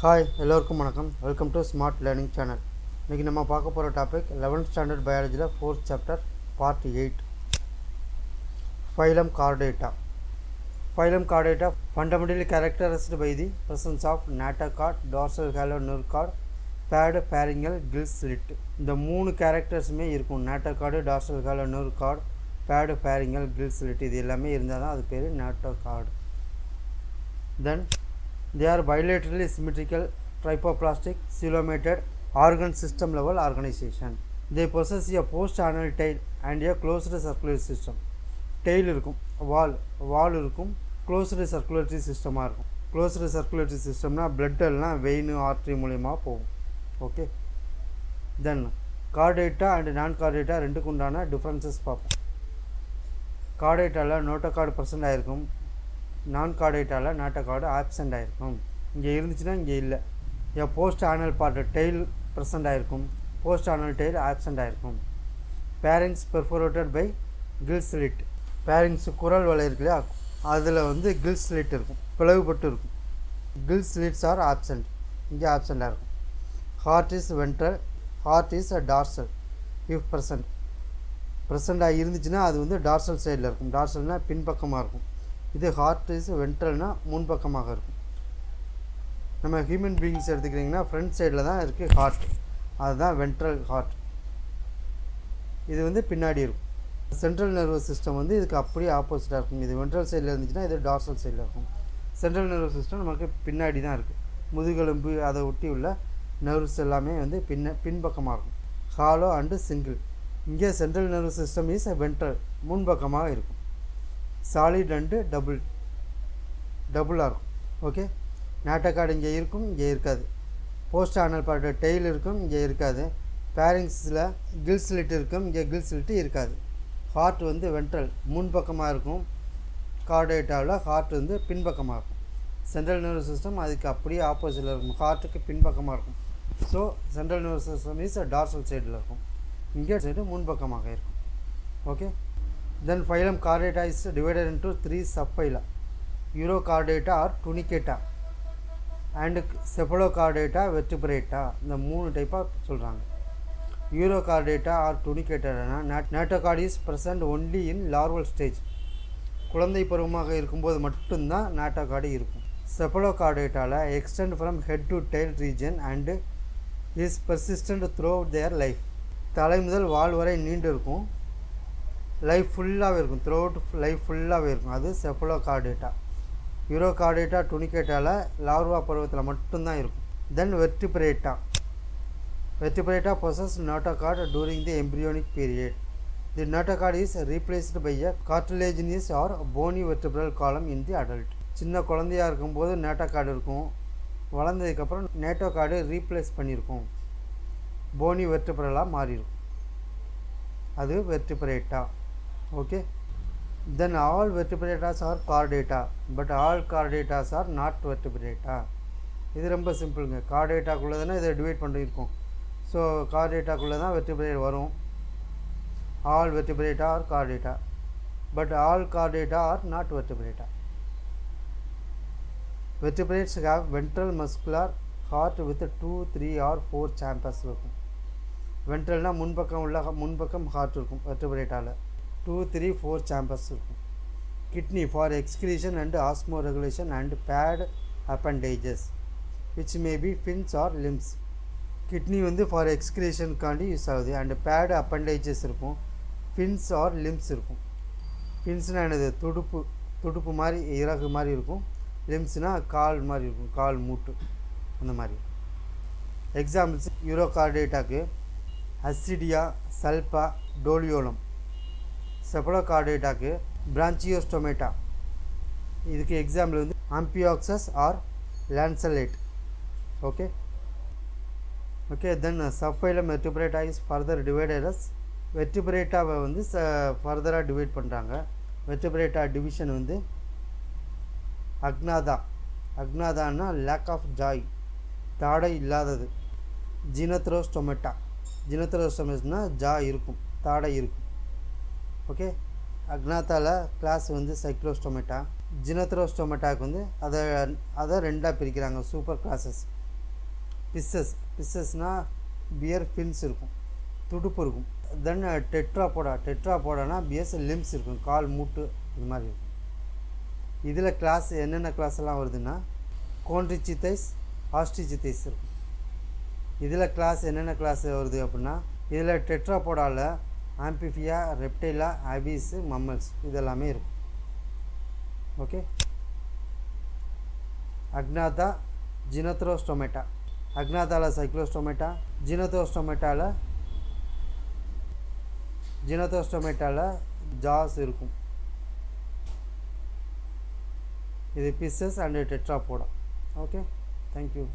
Hi எல்லோருக்கும் வணக்கம். Welcome to smart learning channel. இன்றைக்கி நம்ம பார்க்க போகிற டாபிக் 11th ஸ்டாண்டர்ட் பயாலஜியில் 4th chapter part 8 phylum chordata. Phylum chordata fundamentally characterised by the presence of notochord, dorsal hollow nerve cord, paired, pharyngeal, gill slit. இந்த மூணு கேரக்டர்ஸுமே இருக்கும். Notochord, dorsal hollow nerve cord, paired, pharyngeal, gill slit. இது எல்லாமே இருந்தால் தான் அது பேர் நாட்டோகார்டு. தென் they are bilaterally symmetrical, trypoplastic, coelomated organ system level organization. They possess a post-anal tail and a closed circulatory system. Tail இருக்கும், wall இருக்கும், closed circulatory system இருக்கும். Closed circulatory systemனா blood எல்லாம் vein artery மூலமா போகும். Okay. Then chordata and non-chordata ரெண்டுக்கு உண்டான differences பார்ப்போம். chordataல notochord present ஆயிருக்கும், நான் கார்டேட்டாவில் நாட்டோகார்டு ஆப்சண்ட் ஆகிருக்கும். இங்கே இருந்துச்சுன்னா இங்கே இல்லை. என் post anal part tail present ஆகிருக்கும், போஸ்ட் ஆனல் டெய்ல் ஆப்சண்ட் ஆகிருக்கும். Pharynx perforated by gill slit. Pharynx குரல் வலை இருக்கு இல்லையா, அதில் கில் ஸ்லிட் இருக்கும், பிளவுபட்டு இருக்கும். கில் ஸ்லிட்ஸ் ஆர் ஆப்சண்ட், இங்கே ஆப்சண்டாக இருக்கும். Heart is ventral, heart is dorsal. If ப்ரெசண்டாக இருந்துச்சுன்னா அது டார்சல் சைடில் இருக்கும். டார்சல்னால் பின்பக்கமாக இருக்கும். இது ஹார்ட் இஸ் வென்ட்ரல்னால் முன்பக்கமாக இருக்கும். நம்ம ஹியூமன் பீயிங்ஸ் எடுத்துக்கிட்டிங்கன்னா ஃப்ரண்ட் சைடில் தான் இருக்குது ஹார்ட், அதுதான் வென்ட்ரல் ஹார்ட். இது பின்னாடி இருக்கும். சென்ட்ரல் நர்வஸ் சிஸ்டம் இதுக்கு அப்படியே ஆப்போசிட்டாக இருக்கும். இது வென்ட்ரல் சைடில் இருந்துச்சுன்னா இது டார்சல் சைடில் இருக்கும். சென்ட்ரல் நர்வஸ் சிஸ்டம் நமக்கு பின்னாடி தான் இருக்குது. முதுகெலும்பு அதை ஒட்டி உள்ள நர்வ்ஸ் எல்லாமே பின்பக்கமாக இருக்கும். Hollow and single. இங்கே central nervous system is ventral, முன்பக்கமாக இருக்கும். சாலிட் அண்டு டபுளாக இருக்கும். ஓகே. நாட்டோகார்டு இங்கே இருக்கும், இங்கே இருக்காது. போஸ்ட் ஆனல் பார்ட்டு டெய்ல் இருக்கும், இங்கே இருக்காது. பேரிங்ஸில் கில் ஸ்லிட் இருக்கும், இங்கே கில் ஸ்லிட்டு இருக்காது. ஹார்ட் வென்ட்ரல் முன்பக்கமாக இருக்கும். கார்டேட்டாவில் ஹார்ட் பின்பக்கமாக இருக்கும். சென்ட்ரல் நர்வஸ் சிஸ்டம் அதுக்கு அப்படியே ஆப்போசிட்டில் இருக்கும், ஹார்ட்டுக்கு பின்பக்கமாக இருக்கும். So central nervous system is dorsal சைடில் இருக்கும், இங்கே சைடு முன்பக்கமாக இருக்கும். Okay. Then phylum Chordata is divided into 3 subphyla: Urochordata or Tunicata and Cephalochordata vertebrata. இந்த மூணு டைப்பாக சொல்கிறாங்க. Urochordata or Tunicata notochord is present only in larval stage. குழந்தை பருவமாக இருக்கும்போது மட்டும்தான் நாட்டோகார்டு இருக்கும். Cephalochordataல extend from head to tail region and is persistent throughout their life. தலை முதல் வால் வரை நீண்டு இருக்கும், லைஃப் ஃபுல்லாகவே இருக்கும், த்ரூ அவுட் லைஃப் ஃபுல்லாகவே இருக்கும். அது செஃபலோகார்டேட்டா. யூரோகார்டேட்டா டுனிகேட்டாவில் லார்வா பருவத்தில் மட்டும்தான் இருக்கும். Then vertebrata possess notochord during the embryonic period. The notochord is replaced by a cartilaginous or bony vertebral column in the adult. சின்ன குழந்தையாக இருக்கும்போது நாட்டோகார்டு இருக்கும், வளர்ந்ததுக்கப்புறம் நாட்டோகார்டு ரீப்ளேஸ் பண்ணியிருக்கும், போனி வெர்டிபிரலாக மாறியிருக்கும். அது vertebrata. Okay. Then all vertebratas are chordata, but all chordatas are not vertebrata. இது ரொம்ப சிம்பிளுங்க. கார்டேட்டாக்குள்ளே தானே இதை டிவைட் பண்ணியிருக்கோம். ஸோ கார்டேட்டாக்குள்ளே தான் வெர்டிபிரேட் வரும். All vertebrata are chordata, but all chordata are not vertebrata. Vertebrates have ventral muscular heart with 2, 3 or 4 chambers இருக்கும். வென்ட்ரல்னால் முன்பக்கம் ஹார்ட் இருக்கும் வெர்டிபிரேட்டாவில். 2, 3, 4 சேம்பர்ஸ் இருக்கும். Kidney for excretion and osmoregulation and paired appendages which may be fins or limbs. Kidney for எக்ஸ்கிரீஷனுக்காண்டி use ஆகுது. And paired appendages இருக்கும், fins or limbs இருக்கும். ஃபின்ஸ்னால் என்னது, துடுப்பு மாதிரி இறகு மாதிரி இருக்கும். லிம்ஸ்னால் கால் மாதிரி இருக்கும், கால் மூட்டு அந்த மாதிரி. எக்ஸாம்பிள்ஸ் யூரோகார்டேட்டாக்கு அசிடியா, சல்பா, டோலியோலம். செஃபலோகார்டேட்டாக்கு பிரான்ச்சியோஸ்டோமேட்டா. இதுக்கு example amphioxus or lancelet. Okay. Then subphylum vertebrata is further divided as. வெர்டிபிரேட்டாவை ஃபர்தராக டிவைட் பண்ணுறாங்க. வெர்டிபிரேட்டா டிவிஷன் அக்னாதான்னா லேக் ஆஃப் ஜாய், தாடை இல்லாதது. ஜினத்ரோஸ்டோமேட்னா ஜா இருக்கும், தாடை இருக்கும். ஓகே. அக்னாத்தாவில் கிளாஸ் சைக்ளோஸ்டோமேட்டா. ஜினத்ரோஸ்டோமேட்டாவுக்கு அதை ரெண்டாக பிரிக்கிறாங்க, சூப்பர் கிளாஸஸ். பிஸ்ஸஸ்னால் பியர் ஃபின்ஸ் இருக்கும், துடுப்பு இருக்கும். தென் டெட்ராபோடானா பியர்ஸ் லிம்ஸ் இருக்கும், கால் மூட்டு இது மாதிரி இருக்கும். இதில் கிளாஸ் என்னென்ன கிளாஸ் எல்லாம் வருதுன்னா கோன்ட்ரிச்சித்தைஸ், ஆஸ்ட்ரிச்சித்தைஸ் இருக்கும். இதில் கிளாஸ் என்னென்ன கிளாஸ் வருது அப்படின்னா இதில் டெட்ராபோடாவில் ஆம்பிஃபியா, ரெப்டைலா, அபீஸு, மம்மல்ஸ் இதெல்லாமே இருக்கும். ஓகே. அக்னாதா, ஜினோத்ரோஸ்டோமேட்டா. அக்னாதாவில் சைக்ளோஸ்டோமேட்டா, ஜினோத்ரோஸ்டோமேட்டாவில் ஜாஸ் இருக்கும். இது pisces and tetrapoda. Okay, thank you.